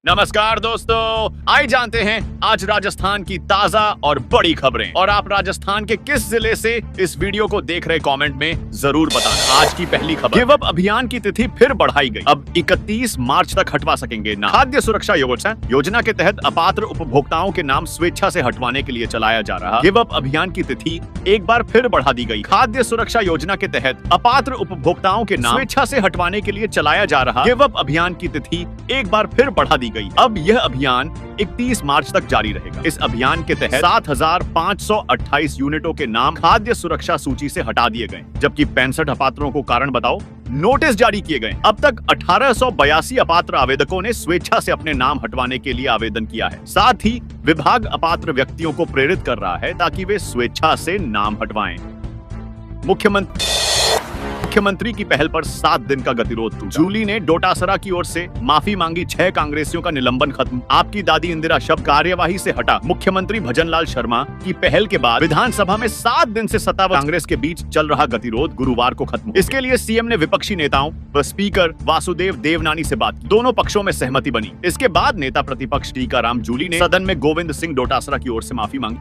नमस्कार दोस्तों, आइए जानते हैं आज राजस्थान की ताजा और बड़ी खबरें। और आप राजस्थान के किस जिले से इस वीडियो को देख रहे कमेंट में जरूर बताना। आज की पहली खबर, गिव अप अभियान की तिथि फिर बढ़ाई गई। अब 31 मार्च तक हटवा सकेंगे नाम। खाद्य सुरक्षा योजना के तहत अपात्र उपभोक्ताओं के नाम स्वेच्छा से हटवाने के लिए चलाया जा रहा गिव अप अभियान की तिथि एक बार फिर बढ़ा दी गई। खाद्य सुरक्षा योजना के तहत अपात्र उपभोक्ताओं के नाम स्वेच्छा से हटवाने के लिए चलाया जा रहा गिव अप अभियान की तिथि एक बार फिर बढ़ा दी गई। अब यह अभियान 31 मार्च तक जारी रहेगा। इस अभियान के तहत 7,528 यूनिटों के नाम खाद्य सुरक्षा सूची से हटा दिए गए, जबकि 65 अपात्रों को कारण बताओ नोटिस जारी किए गए। अब तक 1882 अपात्र आवेदकों ने स्वेच्छा से अपने नाम हटवाने के लिए आवेदन किया है। साथ ही विभाग अपात्र व्यक्तियों को प्रेरित कर रहा है ताकि वे स्वेच्छा से नाम हटवाएं। मुख्यमंत्री की पहल पर 7 दिन का गतिरोध टूटा। जूली ने डोटासरा की ओर से माफी मांगी, 6 कांग्रेसियों का निलंबन खत्म। आपकी दादी इंदिरा शब्द कार्यवाही से हटा। मुख्यमंत्री भजनलाल शर्मा की पहल के बाद विधानसभा में 7 दिन से सत्ता व कांग्रेस के बीच चल रहा गतिरोध गुरुवार को खत्म। इसके लिए सीएम ने विपक्षी नेताओं व स्पीकर वासुदेव देवनानी से बात की। दोनों पक्षों में सहमति बनी। इसके बाद नेता प्रतिपक्ष टीकाराम जूली ने सदन में गोविंद सिंह डोटासरा की ओर से माफी मांगी।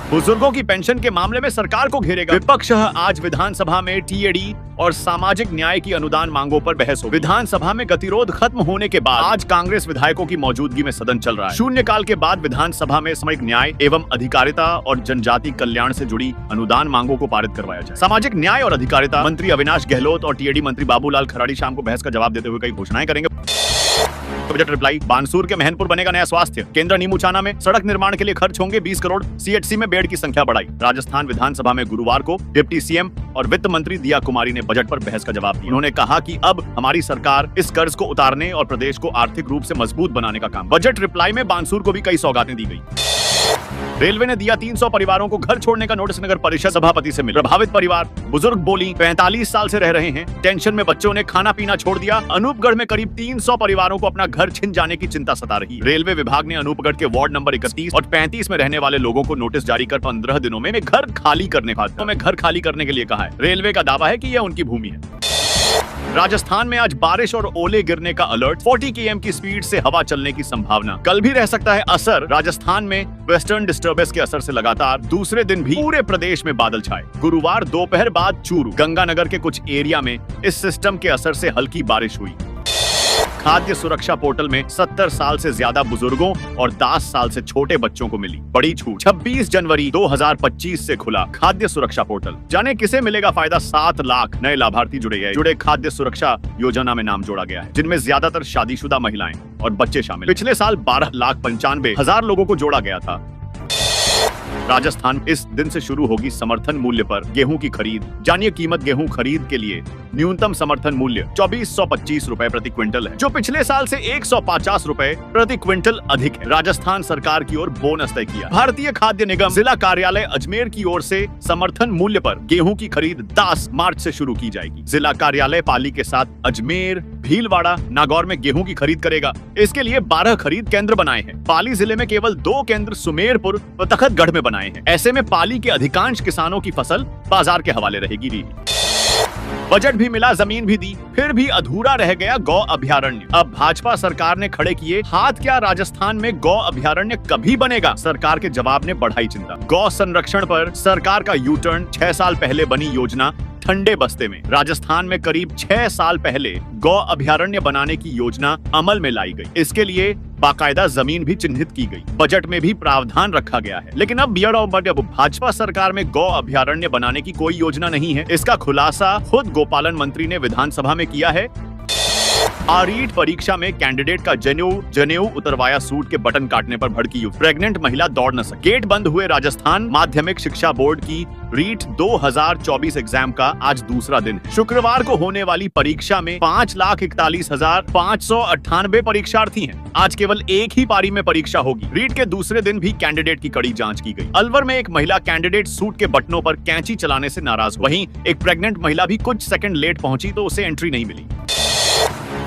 बुजुर्गों की पेंशन के मामले में सरकार को घेरेगा। विपक्ष आज विधानसभा में टीएडी और सामाजिक न्याय की अनुदान मांगों पर बहस हो। विधानसभा में गतिरोध खत्म होने के बाद आज कांग्रेस विधायकों की मौजूदगी में सदन चल रहा है। शून्यकाल के बाद विधानसभा में सामाजिक न्याय एवं अधिकारिता और जनजाति कल्याण से जुड़ी अनुदान मांगों को पारित करवाया जाए। सामाजिक न्याय और अधिकारिता मंत्री अविनाश गहलोत और टीएडी मंत्री बाबूलाल खराड़ी शाम को बहस का जवाब देते हुए कई घोषणाएं करेंगे। बजट रिप्लाई, बानसूर के महनपुर बनेगा नया स्वास्थ्य केंद्र। नीमूचाना में सड़क निर्माण के लिए खर्च होंगे 20 करोड़। सीएचसी में बेड की संख्या बढ़ाई। राजस्थान विधानसभा में गुरुवार को डिप्टी सीएम और वित्त मंत्री दिया कुमारी ने बजट पर बहस का जवाब दिया। उन्होंने कहा कि अब हमारी सरकार इस कर्ज को उतारने और प्रदेश को आर्थिक रूप से मजबूत बनाने का काम। बजट रिप्लाई में बानसूर को भी कई सौगातें दी गई। रेलवे ने दिया 300 परिवारों को घर छोड़ने का नोटिस। नगर परिषद सभापति से मिले प्रभावित परिवार। बुजुर्ग बोली 45 साल से रह रहे हैं, टेंशन में बच्चों ने खाना पीना छोड़ दिया। अनूपगढ़ में करीब 300 परिवारों को अपना घर छिन जाने की चिंता सता रही। रेलवे विभाग ने अनूपगढ़ के वार्ड नंबर 31 और 35 में रहने वाले लोगों को नोटिस जारी कर 15 दिनों में घर खाली करने के लिए कहा है। रेलवे का दावा है कि यह उनकी भूमि है। राजस्थान में आज बारिश और ओले गिरने का अलर्ट। 40 km की स्पीड से हवा चलने की संभावना। कल भी रह सकता है असर। राजस्थान में वेस्टर्न डिस्टर्बेंस के असर से लगातार दूसरे दिन भी पूरे प्रदेश में बादल छाए। गुरुवार दोपहर बाद चूरू, गंगानगर के कुछ एरिया में इस सिस्टम के असर से हल्की बारिश हुई। खाद्य सुरक्षा पोर्टल में 70 साल से ज्यादा बुजुर्गों और 10 साल से छोटे बच्चों को मिली बड़ी छूट। 26 जनवरी 2025 से खुला खाद्य सुरक्षा पोर्टल। जाने किसे मिलेगा फायदा। 7 लाख नए लाभार्थी जुड़े खाद्य सुरक्षा योजना में नाम जोड़ा गया है, जिनमें ज्यादातर शादीशुदा महिलाएं और बच्चे शामिल। पिछले साल 12,95,000 लोगों को जोड़ा गया था। राजस्थान इस दिन से शुरू होगी समर्थन मूल्य पर गेहूं की खरीद। जानिए कीमत। गेहूं खरीद के लिए न्यूनतम समर्थन मूल्य 2425 रुपए प्रति क्विंटल है, जो पिछले साल से 150 रुपए प्रति क्विंटल अधिक है। राजस्थान सरकार की ओर बोनस तय किया। भारतीय खाद्य निगम जिला कार्यालय अजमेर की ओर से समर्थन मूल्य पर गेहूं की खरीद 10 मार्च से शुरू की जाएगी। जिला कार्यालय पाली के साथ अजमेर, भीलवाड़ा, नागौर में गेहूं की खरीद करेगा। इसके लिए 12 खरीद केंद्र बनाए हैं। पाली जिले में केवल 2 केंद्र सुमेरपुर व तखतगढ़ में बनाए हैं। ऐसे में पाली के अधिकांश किसानों की फसल बाजार के हवाले रहेगी। बजट भी मिला, जमीन भी दी, फिर भी अधूरा रह गया गौ अभयारण्य। अब भाजपा सरकार ने खड़े किए हाथ। क्या राजस्थान में गौ अभयारण्य कभी बनेगा? सरकार के जवाब ने बढ़ाई चिंता। गौ संरक्षण पर सरकार का यू टर्न। 6 साल पहले बनी योजना ठंडे बस्ते में। राजस्थान में करीब 6 साल पहले गौ अभयारण्य बनाने की योजना अमल में लाई गई। इसके लिए बाकायदा जमीन भी चिन्हित की गई। बजट में भी प्रावधान रखा गया है। लेकिन अब भाजपा सरकार में गौ अभयारण्य बनाने की कोई योजना नहीं है। इसका खुलासा खुद गोपालन मंत्री ने विधानसभा में किया है। आरईट परीक्षा में कैंडिडेट का जनेऊ उतरवाया सूट के बटन काटने पर भड़की युवती। प्रेग्नेंट महिला दौड़ न सकी। गेट बंद हुए राजस्थान माध्यमिक शिक्षा बोर्ड की रीट 2024 एग्जाम का आज दूसरा दिन है। शुक्रवार को होने वाली परीक्षा में 5,41,598 परीक्षार्थी हैं। आज केवल एक ही पारी में परीक्षा होगी। रीट के दूसरे दिन भी कैंडिडेट की कड़ी जांच की गई। अलवर में एक महिला कैंडिडेट सूट के बटनों पर कैंची चलाने से नाराज हुई। वहीं एक प्रेग्नेंट महिला भी कुछ सेकंड लेट पहुंची तो उसे एंट्री नहीं मिली।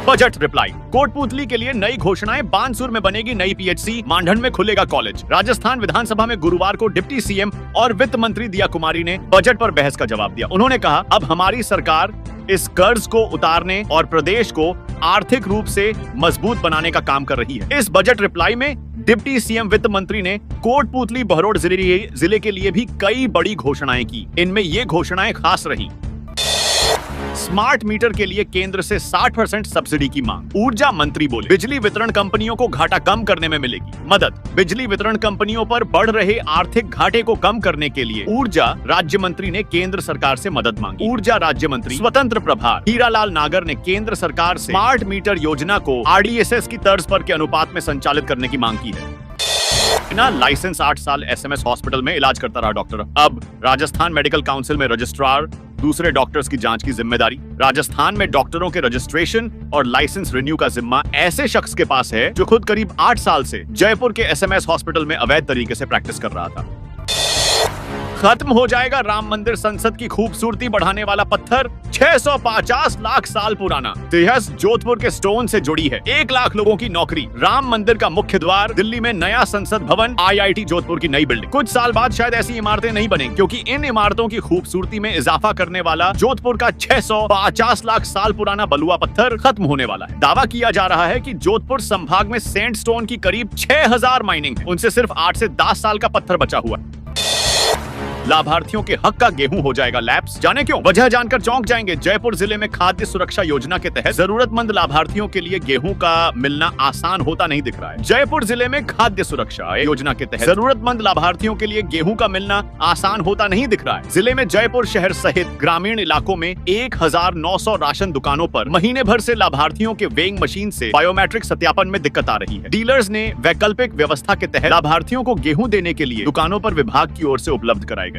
बजट रिप्लाई, कोटपूतली के लिए नई घोषणाएं। बानसूर में बनेगी नई पीएचसी, मांडन में खुलेगा कॉलेज। राजस्थान विधानसभा में गुरुवार को डिप्टी सीएम और वित्त मंत्री दिया कुमारी ने बजट पर बहस का जवाब दिया। उन्होंने कहा, अब हमारी सरकार इस कर्ज को उतारने और प्रदेश को आर्थिक रूप से मजबूत बनाने का काम कर रही है। इस बजट रिप्लाई में डिप्टी सीएम वित्त मंत्री ने कोटपूतली बहरोड जिले के लिए भी कई बड़ी घोषणाएं की। इनमें ये घोषणाएं खास रही। स्मार्ट मीटर के लिए केंद्र से 60% सब्सिडी की मांग। ऊर्जा मंत्री बोले बिजली वितरण कंपनियों को घाटा कम करने में मिलेगी मदद। बिजली वितरण कंपनियों पर बढ़ रहे आर्थिक घाटे को कम करने के लिए ऊर्जा राज्य मंत्री ने केंद्र सरकार से मदद मांगी। ऊर्जा राज्य मंत्री स्वतंत्र प्रभार हीरालाल नागर ने केंद्र सरकार से स्मार्ट मीटर योजना को आरडीएसएस की तर्ज पर के अनुपात में संचालित करने की मांग की है। बिना लाइसेंस 8 साल एसएमएस हॉस्पिटल में इलाज करता रहा डॉक्टर, अब राजस्थान मेडिकल काउंसिल में रजिस्ट्रार, दूसरे डॉक्टर्स की जांच की जिम्मेदारी। राजस्थान में डॉक्टरों के रजिस्ट्रेशन और लाइसेंस रिन्यू का जिम्मा ऐसे शख्स के पास है जो खुद करीब 8 साल से जयपुर के एसएमएस हॉस्पिटल में अवैध तरीके से प्रैक्टिस कर रहा था। खत्म हो जाएगा राम मंदिर संसद की खूबसूरती बढ़ाने वाला पत्थर, 650 लाख साल पुराना। तिहस जोधपुर के स्टोन से जुड़ी है, 1 लाख लोगों की नौकरी। राम मंदिर का मुख्य द्वार, दिल्ली में नया संसद भवन, आईआईटी जोधपुर की नई बिल्डिंग। कुछ साल बाद शायद ऐसी इमारतें नहीं बनेंगी क्योंकि इन इमारतों की खूबसूरती में इजाफा करने वाला जोधपुर का 650 लाख साल पुराना बलुआ पत्थर खत्म होने वाला है। दावा किया जा रहा है कि जोधपुर संभाग में सेंट स्टोन की करीब 6000 माइनिंग है, उनसे सिर्फ 8 से 10 साल का पत्थर बचा हुआ है। लाभार्थियों के हक का गेहूं हो जाएगा लैप्स, जाने क्यों? वजह जानकर चौंक जाएंगे। जयपुर जिले में खाद्य सुरक्षा योजना के तहत जरूरतमंद लाभार्थियों के लिए गेहूं का मिलना आसान होता नहीं दिख रहा है। जयपुर जिले में खाद्य सुरक्षा योजना के तहत जरूरतमंद लाभार्थियों के लिए गेहूं का मिलना आसान होता नहीं दिख रहा है। जिले में जयपुर शहर सहित ग्रामीण इलाकों में 1900 राशन दुकानों पर महीने भर से लाभार्थियों के वेइंग मशीन से बायोमेट्रिक सत्यापन में दिक्कत आ रही है। डीलर्स ने वैकल्पिक व्यवस्था के तहत लाभार्थियों को गेहूं देने के लिए दुकानों पर विभाग की ओर से उपलब्ध कराए गए।